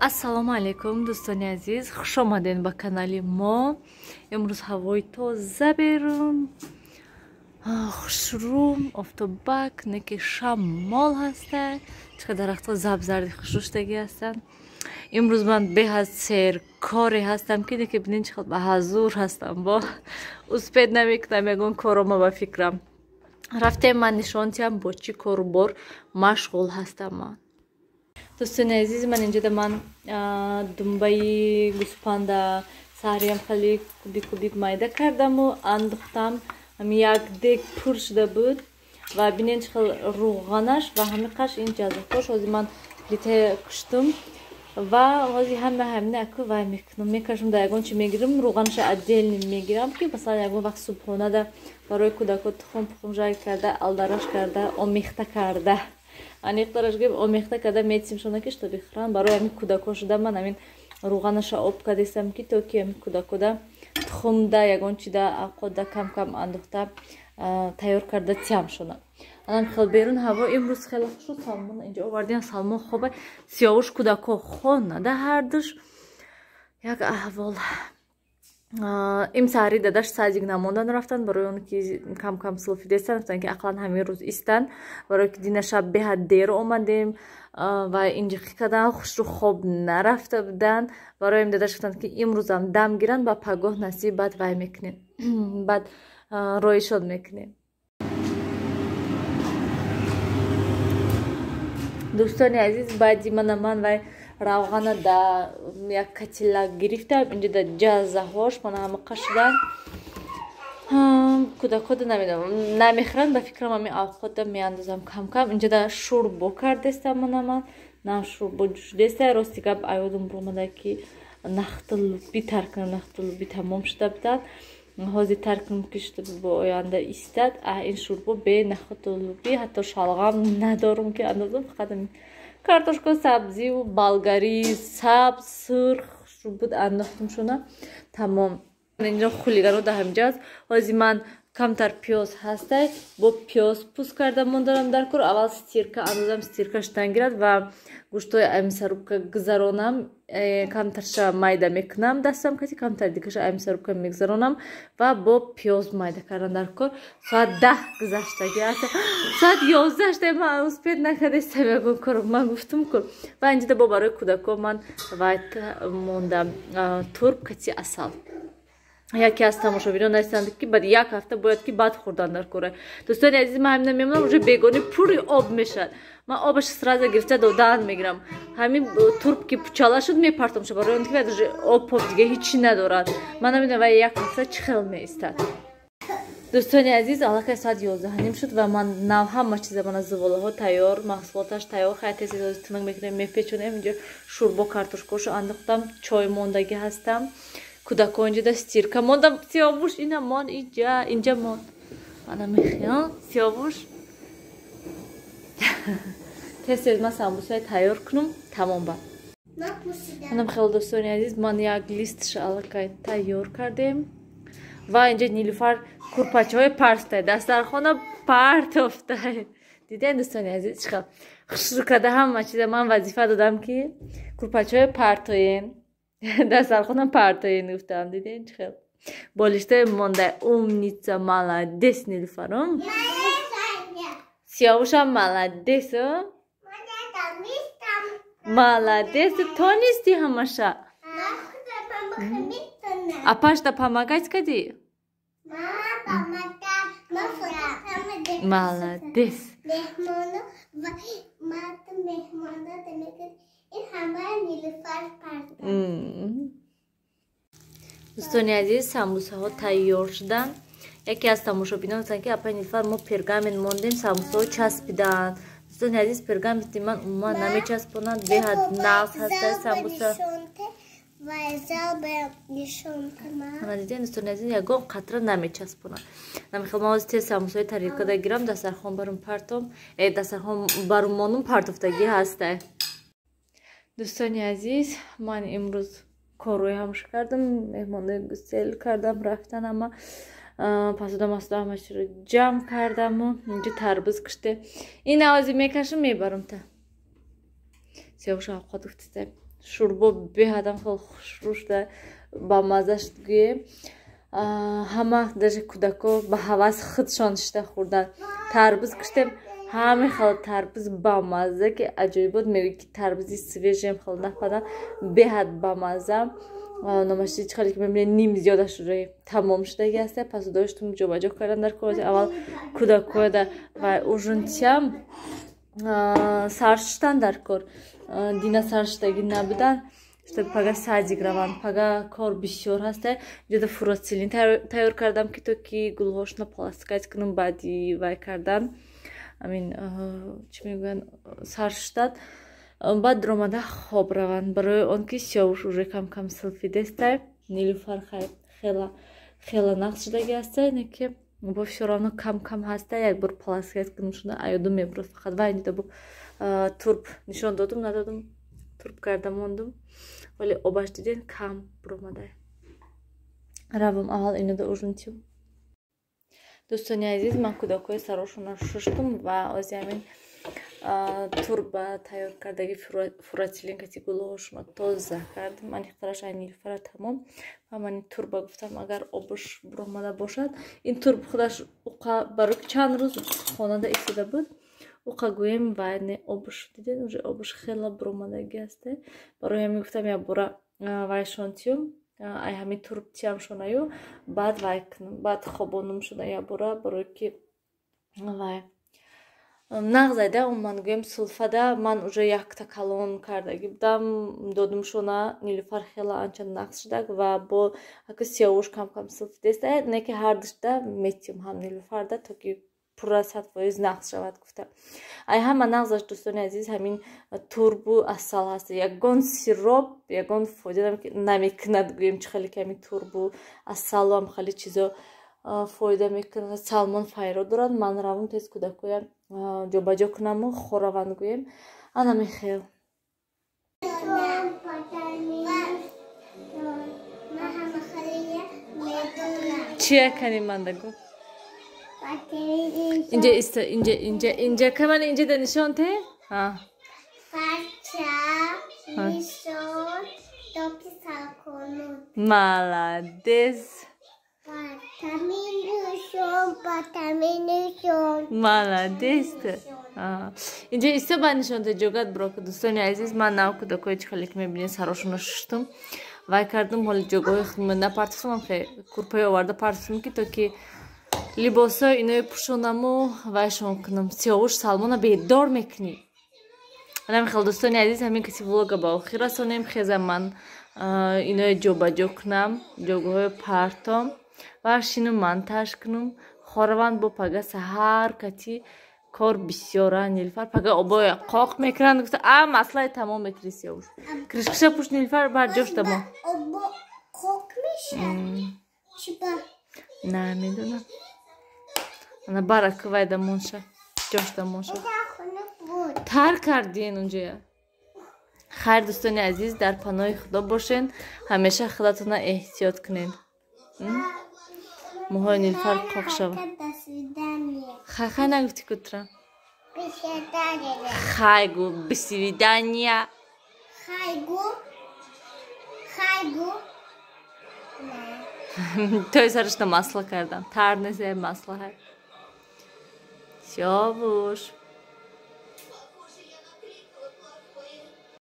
Ассалому алайкум дӯстони азиз, хуш омадед ба канали мо. Имрӯз ҳавои тоза берун, хушрӯ, офтобак, неки шаммол ҳаста. Чӣ қадар дарахтҳо забзарди хушрӯштагӣ ҳастанд. Имрӯз ман беҳад серкоре ҳастам ки неки бинед чӣ қадар ҳазур ҳастам, бо успед намекунам ягон корома ба фикрам. Рафтем ман нишон диҳам бо чӣ кору бор машғул ҳастам ман. Дӯстони азиз, ман инҷода думбаи гӯспанда саҳриям хеле кубик майда кардаму андохтам. Як дег пур шуда буд ва бинед чӣ хел рӯғанаш ва ҳамиқаш ин ҷазофош ҳозир ман плитаи куштум ва ҳозир ҳамина аку вай мекунам, мекашам да ягон чӣ мегирам, рӯғанаша отдельно мегирам ки масалан ягон вақт субҳонада барои кӯдако тухм пухмжай карда, алдараш карда, омехта карда. Анехтарашгеб омехта карда метисимшона ки што бихӯранд. Барои ҳамин кӯдако шуда ман ҳамин рӯғанаша об кардестам ки то ки ҳамин кӯдакода тухмда ягон чида авқотда кам андохта тайёр карда тиямшона. Анам хел берун ҳаво имрӯз хеле хушу салмон инҷо овардиам, салмон хобай сиёвуш кӯдако хонада ҳардуш як аҳвол. Им саҳри дадаш садик намондан рафтанд барои он ки кам сулфидестан рафтанд ки ақлан ҳамин рӯз истанд, барои ки дина шаб беҳад дер омадем ва инҷиқӣ кардан хушрӯ хоб нарафта буданд. Барои им дадаш гуфтанд ки имрӯзам дам гиранд ба пагоҳ насиб баъд вай мекунем, баъд роишот мекунем. Дӯстони азиз, баъди ман вай равғана да як катила гирифтам. Инҷо да ҷазаҳош мана ҳамақа шудан. Кӯдакода намехӯранд, ба фикрам ҳамин авқотда меандозам кам. Инҷо да шӯрбо кардестам ман нам шӯрбо ҷӯшидеста. Рости гап аёдам омада ки нахталуби таркунам, нахталуби тамом шуда буданд. Ҳозир таркунам ки шуда бо оянда истад. Ин шӯрбо бе нахталуби ҳатто шалғам надорум ки андозам, фақат картошка сабзиву болгари сабз сурх буд андохтам шуна тамом. Инҷо хулигаро даҳамҷаз. Ҳозир ман камтар пиёз ҳастай, бо пиёз пӯст карда мондарам дар кор. Аввал стирка андозам, стирка шудан гирад ва гӯштҳои мисарубка гузаронам, камтарша майда мекунам дастам кати, камтар дигаша мисарубка мегузаронам ва бо пиёз майда кардан дар кор. Соат 10 гузаштагӣ аст, соат 11 шуда ман успед накардестам ягон коро, ман гуфтум кор. Ва инҷода бо барои кӯдако ман вайта мондам турб кати асал. Яке аз тамошобинон ҳастанд ки баъд як ҳафта бояд ки баъд хӯрдан дар кора. Дӯстони азиз, ман ҳамина мемонам уже бегони пури об мешавад. Ман обаш сразу гирифта додан мегирам. Ҳамин турб ки пучала шуд мепартомша, барои он ки уже об дига ҳичи надорад. Ман намедонам вай як ҳафта чӣ хел меистад. Дӯстони азиз, аллакай соат 11:30 шуд ва ман нав ҳама чиза мана зуволаҳо тайёр, маҳсулоташ тайёр, хайтес тунак мекунем, мепечонем. Инҷо шӯрбо картошкошо андохтам, чой мондагӣ ҳастам. Кӯдако инҷода стирка мондам, сиёвуш ина мон инҷа мон. Ана мехиён сиёвуш. Тез ман самбусаи тайёр кунам, тамом ба. Манам хеле дӯстони азиз, ман як листша аллакай тайёр кардем. Ва инҷа Нилуфар курпачаҳои парстай дастархона парт офтай. Дидем дӯстони азиз, чӣ хел хушрӯ карда ҳама чиза ман вазифа додам ки курпачаҳои партоен, дастархонам партоен гуфтам. Дидем чӣ хел болиштаи мондай. Умница, молодец Нилуфаром. Сиёвушам молодец. Молодец, тонисти ҳамаша. А пашта помогать кади? Молодец. Дӯстони азиз, самбусаҳо тайёр шуданд. Яке аз тамошобинон гуфтанд ки апа Нилуфар, мо пергамент мондем, самбусаҳо часпиданд. Дӯстони азиз, пергаментни ман умуман намечаспонанд, беҳад нағз ҳастад самбуса. Ана дидем дӯстони азиз, ягон қатра намечаспонанд. Намехел ман ҳозир тез самбусаҳои тарелкада гирам, дастархон барум партом, дастархон барум монум партофтагӣ ҳастай. Дӯстони азиз, ман имрӯз корҳои ҳамаша кардам, меҳмондаи гусел кардам, рафтан ҳама пасуда ҳамашро ҷамъ кардаму инҷо тарбуз куште. Ина ҳозир мекашам мебарам та. Сиёвуш авқот гуфтаста. шӯрбо беҳадам хел хушрӯшда ба мазза шуд гӯем. Ҳама даже кӯдако ба ҳавас худшон шида хӯрдан. Тарбуз киштем, ҳама хел тарбуз ба мазза ки аҷоибот мегӯи ки тарбузи свежем хел напада беҳад ба мазза. Номаши чӣ хеле ки мебинед ним зиёдаш уже тамом шудагӣ аст. Пас доштум ҷобаҷо кардан дар кӯдаки аввал кӯдакода ва ужунтиам саршиштан дар кор. Дина саршидагӣ набудан пага садик раванд, пага кор бисёр ҳаста. Ҷода фуросилин тайёр кардам ки то ки гулҳошна пластикайз кунам баъди вай кардан. Амин чӣ мегӯянд саршиштан. Баъд ромада хоб раванд. Барои он ки сиёвуш уже кам-кам силфидестай. Нилуфар хела нақс шудагӣ аста. Ине ки бо всё равно кам-кам ҳаста. Як бор пластикайз кунам шуда аёдум мебурад. Фақат вай нида бо турб нишон додум, надодум. Турб карда мондум. Вале обаш диден кам буромадай. Равам аввал инода ужунтим. Дӯстони азиз, ман кӯдакои сарошонро шуштум ва ози ҳамин турба тайёр кардаги фуросилин каси гулҳошро тоза кардим. Ман ихтираш ай нилуфара тамом. Ва мани турба гуфтам агар обуш буромада бошад. Ин турб худаш уқа барои чанд рӯз хонада истода буд. Уқа гӯем вай не обуш диден уже обуш хела буромадагӣ аста. Барои ҳамин гуфтам як бора вай шонтиём. Ай ҳамин турбтиам шонаю баъд вай кунам. Баъд хобонум шуда як бора барои ки вай нағзайда умуман гӯем сулфада ман уже якта калон кардаги будам. Додум шона нилуфар хела анча нақс шудаг ва бо ака сиёвуш кам-кам сулфидеста. Не ки ҳар душта метиём ҳам нилуфарда то ки пурра 100% нақс шавад гуфта. Ай ҳама нағзаш дӯстони азиз ҳамин турбу асал ҳаст. Ягон сироп, ягон фоида намекунад гӯем чӣ хеле ки ҳамин турбу асалу ҳам хеле чизо фоида мекунад. Салмон файро дорад. Ман равам тез кӯдакоям ҷобаҷо кунаму хораванд гӯем. Ана мехел. Чӣ якани мандагу? Инҷа иста, инҷа каман инҷа да нишон те? Парча, нишон, топи салкону. Маладес. Батаминушон. Маладес. Инҷа иста ба нишон те ҷогат брока. Дӯстони азиз, ман нав кӯдакои чӣ хеле ки мебинед сарошонро шуштум. Вай кардам ҳоли ҷогоҳи напартифтам хе курпаи оварда партифтам ки то ки либосҳои инои пӯшонаму вайшон кунам. Сиёвуш салмона бедор мекунӣ. Намехел дӯстони азиз, ҳамин каси влога ба охир расонем. Хезам ман инои ҷобаҷо кунам, ҷогоҳои партом ва шину монтаж кунам. Хораванд бо пага саҳар кати кор бисёра. Нилуфар пага обоя қоқ мекунанд. Гуфта маслаи тамом мекунӣ сиёвуш. Кришкиша пуш Нилуфар барҷошта мо. Обо қоқ мешад? Чиба? Намедонам. Ана барак вайда монша. Ҷошта монша. Тар кардиен унҷоя. Хайр дӯстони азиз, дар паноҳи худо бошен. Ҳамеша худатона эҳтиёт кунед. Муҳои Нилуфар қоқ шавад. Хай нагуфти кутра? Хайгу бисвидания. Хайгу. Той сарашта масла кардам. Тар незе масла ҳай. Сиёвуш.